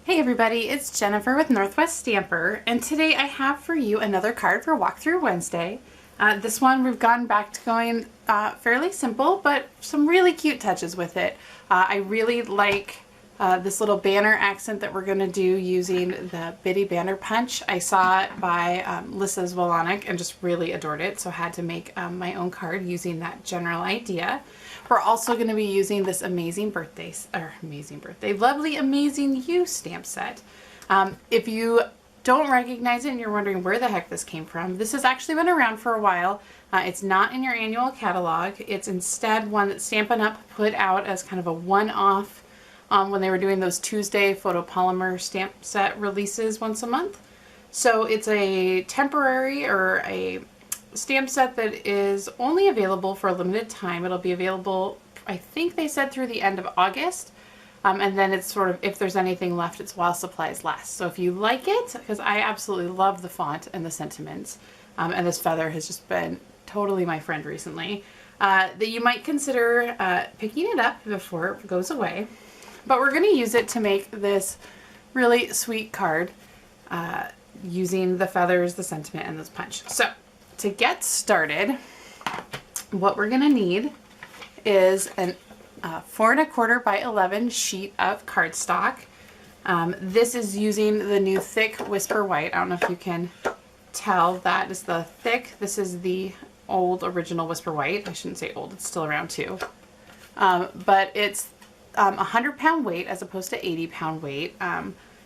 Hey everybody, it's Jennifer with Northwest Stamper, and today I have for you another card for Walkthrough Wednesday. This one we've gone back to going fairly simple, but some really cute touches with it. I really like this little banner accent that we're going to do using the Bitty Banner Punch. I saw it by Lissa Zwolonic and just really adored it, so I had to make my own card using that general idea. We're also going to be using this Amazing Lovely Amazing You stamp set. If you don't recognize it and you're wondering where the heck this came from, this has actually been around for a while. It's not in your annual catalog. It's instead one that Stampin' Up! Put out as kind of a one-off when they were doing those Tuesday photopolymer stamp set releases once a month. So it's a temporary or a stamp set that is only available for a limited time. It'll be available, I think they said, through the end of August. And then it's sort of, if there's anything left, it's while supplies last. So if you like it, because I absolutely love the font and the sentiments, and this feather has just been totally my friend recently, that you might consider picking it up before it goes away. But we're going to use it to make this really sweet card using the feathers, the sentiment, and this punch. So to get started, what we're going to need is an 4 1/4 by 11 sheet of cardstock. This is using the new thick Whisper White. I don't know if you can tell, that is the thick. This is the old original Whisper White. I shouldn't say old, it's still around too. But it's 100-pound weight as opposed to 80-pound weight,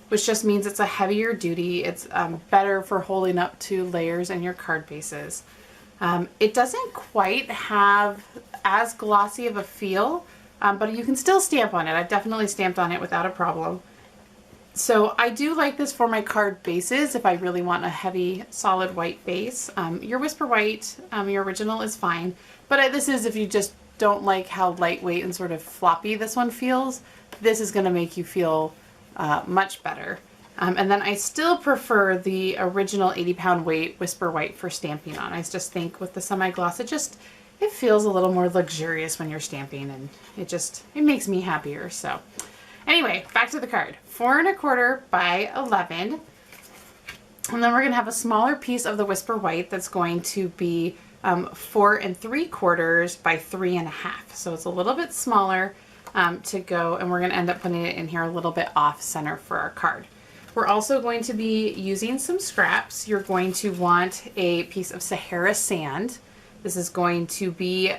which just means it's a heavier duty. It's better for holding up to layers in your card bases. It doesn't quite have as glossy of a feel, but you can still stamp on it. I've definitely stamped on it without a problem. So I do like this for my card bases if I really want a heavy solid white base. Your Whisper White, your original, is fine, but this is if you just don't like how lightweight and sort of floppy this one feels. This is going to make you feel much better. And then I still prefer the original 80-pound weight Whisper White for stamping on. I just think with the semi-gloss, it feels a little more luxurious when you're stamping, and it makes me happier. So anyway, back to the card. 4 1/4 by 11. And then we're going to have a smaller piece of the Whisper White that's going to be 4 3/4 by 3 1/2. So it's a little bit smaller to go, and we're going to end up putting it in here a little bit off center for our card. We're also going to be using some scraps. You're going to want a piece of Sahara sand. This is going to be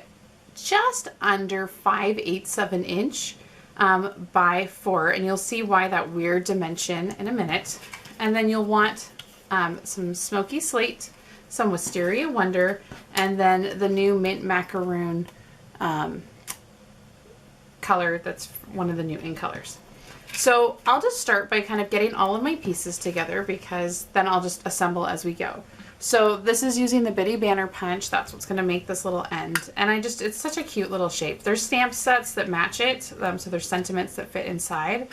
just under 5/8 of an inch by 4, and you'll see why that weird dimension in a minute. And then you'll want some Smoky Slate, some Wisteria Wonder, and then the new Mint Macaroon color that's one of the new ink colors. So I'll just start by kind of getting all of my pieces together, because then I'll just assemble as we go. So this is using the Bitty Banner Punch. That's what's going to make this little end. And it's such a cute little shape. There's stamp sets that match it, so there's sentiments that fit inside.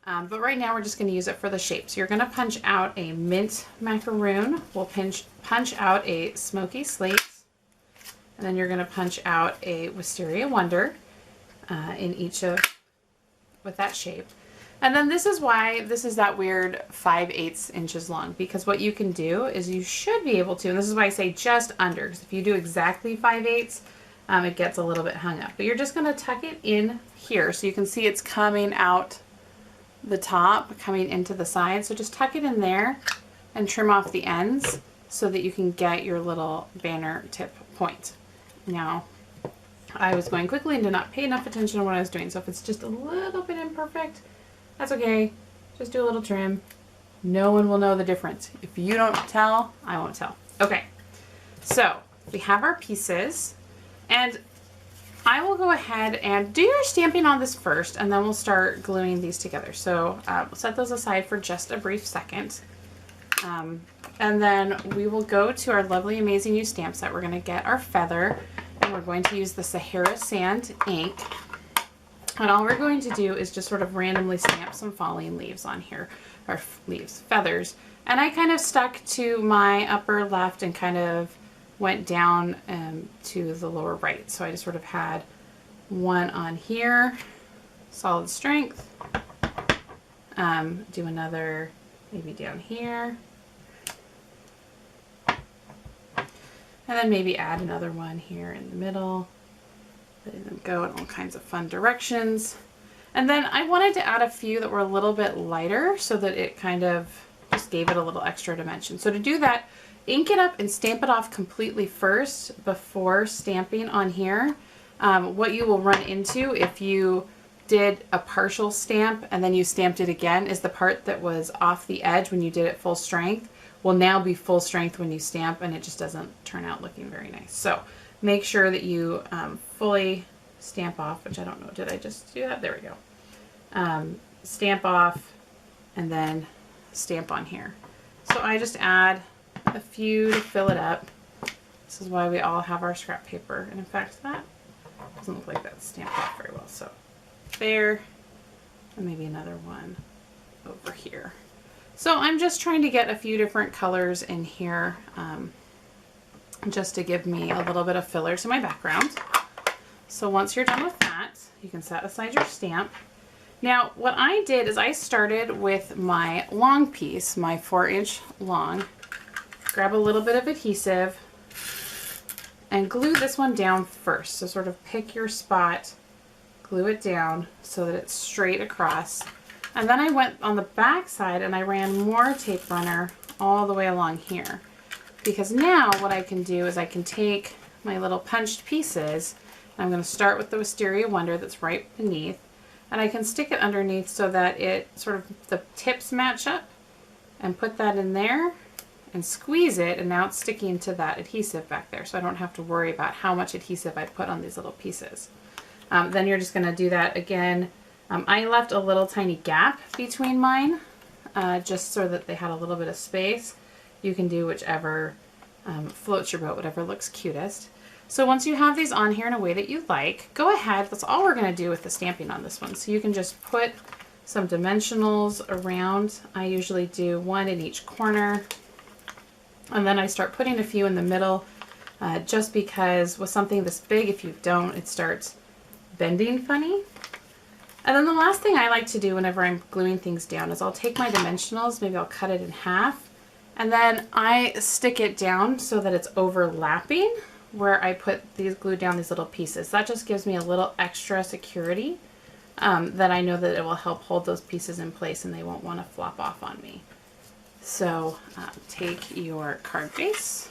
But right now we're just going to use it for the shape. So you're going to punch out a Mint Macaroon. We'll punch out a Smoky Slate. And then you're going to punch out a Wisteria Wonder with that shape. And then this is why this is that weird 5/8 inches long, because what you can do is you should be able to, and this is why I say just under, because if you do exactly 5/8, it gets a little bit hung up. But you're just going to tuck it in here so you can see it's coming out the top, coming into the side. So just tuck it in there and trim off the ends so that you can get your little banner tip point. Now, I was going quickly and did not pay enough attention to what I was doing, so if it's just a little bit imperfect, that's okay. Just do a little trim. No one will know the difference. If you don't tell, I won't tell. Okay, so we have our pieces, and I will go ahead and do your stamping on this first, and then we'll start gluing these together. So we'll set those aside for just a brief second. And then we will go to our Lovely Amazing You stamp set. We're going to get our feather, and we're going to use the Sahara Sand ink. And all we're going to do is just sort of randomly stamp some falling leaves on here, or feathers. And I kind of stuck to my upper left and kind of went down to the lower right. So I just sort of had one on here, solid strength, Do another maybe down here. And then maybe add another one here in the middle. Letting them go in all kinds of fun directions. And then I wanted to add a few that were a little bit lighter so that it kind of just gave it a little extra dimension. So to do that, ink it up and stamp it off completely first before stamping on here. What you will run into if you did a partial stamp and then you stamped it again is the part that was off the edge when you did it full strength will now be full strength when you stamp, and it just doesn't turn out looking very nice. So make sure that you fully stamp off, which I don't know, did I just do that? There we go. Stamp off and then stamp on here. So I just add a few to fill it up. This is why we all have our scrap paper. And in fact, that doesn't look like that's stamped off very well. So there, and maybe another one over here. So I'm just trying to get a few different colors in here just to give me a little bit of filler to my background. So once you're done with that, you can set aside your stamp. Now what I did is I started with my long piece, my 4-inch long, grab a little bit of adhesive and glue this one down first. So sort of pick your spot, glue it down so that it's straight across. And then I went on the back side and I ran more tape runner all the way along here. Because now what I can do is I can take my little punched pieces, and I'm going to start with the Wisteria Wonder that's right beneath, and I can stick it underneath so that it sort of, the tips match up, and put that in there and squeeze it, and now it's sticking to that adhesive back there, so I don't have to worry about how much adhesive I put on these little pieces. Then you're just going to do that again. I left a little tiny gap between mine just so that they had a little bit of space. You can do whichever floats your boat, whatever looks cutest. So once you have these on here in a way that you like, go ahead. That's all we're going to do with the stamping on this one. So you can just put some dimensionals around. I usually do one in each corner. And then I start putting a few in the middle just because with something this big, if you don't, it starts bending funny. And then the last thing I like to do whenever I'm gluing things down is I'll take my dimensionals, maybe I'll cut it in half, and then I stick it down so that it's overlapping where I put these, glue down these little pieces. That just gives me a little extra security that I know that it will help hold those pieces in place and they won't want to flop off on me. So take your card base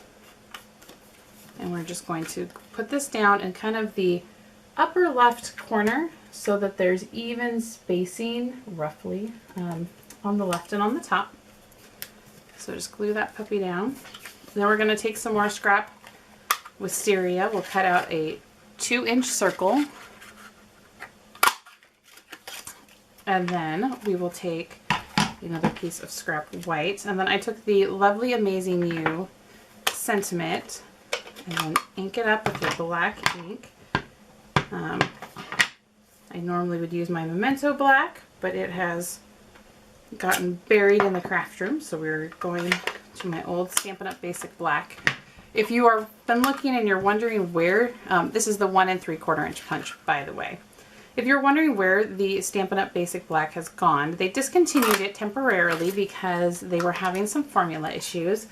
and we're just going to put this down in kind of the upper left corner so that there's even spacing roughly on the left and on the top. So just glue that puppy down. Then we're going to take some more scrap wisteria. We'll cut out a 2-inch circle. And then we will take another piece of scrap white. And then I took the Lovely Amazing You sentiment and then ink it up with the black ink. I normally would use my Memento black, but it has gotten buried in the craft room, so we're going to my old Stampin' Up! Basic black. If you are been looking and you're wondering where, this is the 1 3/4 inch punch, by the way. If you're wondering where the Stampin' Up! Basic black has gone, they discontinued it temporarily because they were having some formula issues.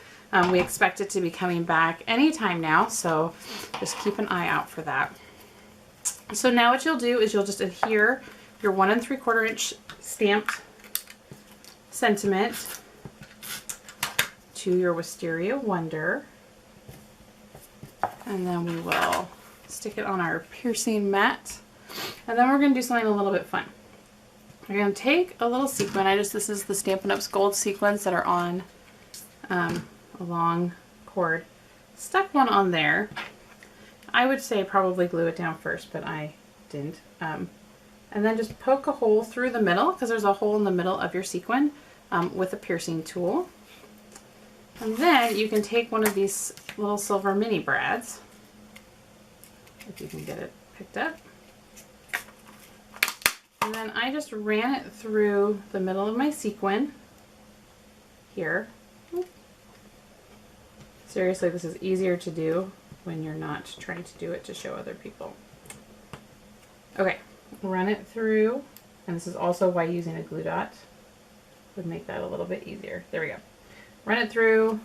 We expect it to be coming back anytime now, so just keep an eye out for that. So now what you'll do is you'll just adhere your 1 3/4 inch stamped sentiment to your Wisteria Wonder. And then we will stick it on our piercing mat. And then we're going to do something a little bit fun. We're going to take a little sequin. This is the Stampin' Up's gold sequins that are on a long cord. Stuck one on there. I would say probably glue it down first, but I didn't. And then just poke a hole through the middle, because there's a hole in the middle of your sequin with a piercing tool. And then you can take one of these little silver mini brads, if you can get it picked up. And then I just ran it through the middle of my sequin here. Seriously, this is easier to do when you're not trying to do it to show other people. Okay, run it through, and this is also why using a glue dot would make that a little bit easier. There we go. Run it through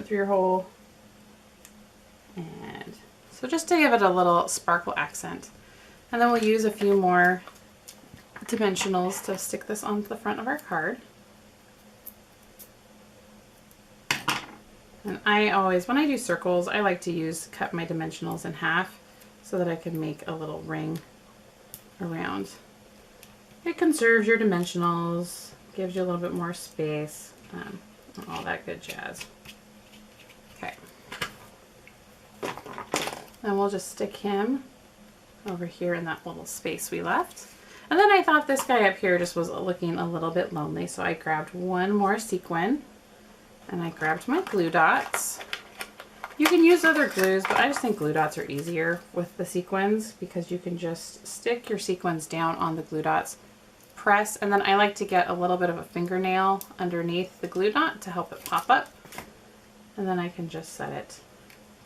your hole. And so just to give it a little sparkle accent. And then we'll use a few more dimensionals to stick this onto the front of our card. And I always, when I do circles, I like to cut my dimensionals in half so that I can make a little ring around. It conserves your dimensionals, gives you a little bit more space, and all that good jazz. Okay. And we'll just stick him over here in that little space we left. And then I thought this guy up here just was looking a little bit lonely, so I grabbed one more sequin and I grabbed my glue dots. You can use other glues, but I just think glue dots are easier with the sequins because you can just stick your sequins down on the glue dots, press, and then I like to get a little bit of a fingernail underneath the glue dot to help it pop up. And then I can just set it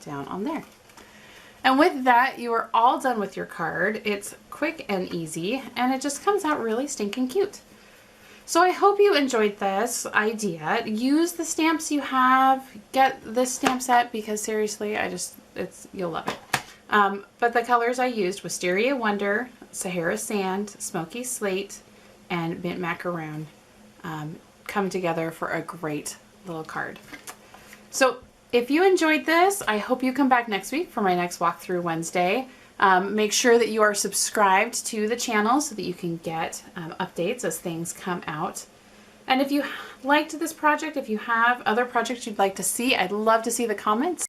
down on there. And with that, you are all done with your card. It's quick and easy, and it just comes out really stinking cute. So I hope you enjoyed this idea. Use the stamps you have. Get this stamp set because seriously, you'll love it. But the colors I used: Wisteria Wonder, Sahara Sand, Smoky Slate, and Mint Macaroon come together for a great little card. So if you enjoyed this, I hope you come back next week for my next Walkthrough Wednesday. Make sure that you are subscribed to the channel so that you can get updates as things come out. And if you liked this project, if you have other projects you'd like to see, I'd love to see the comments.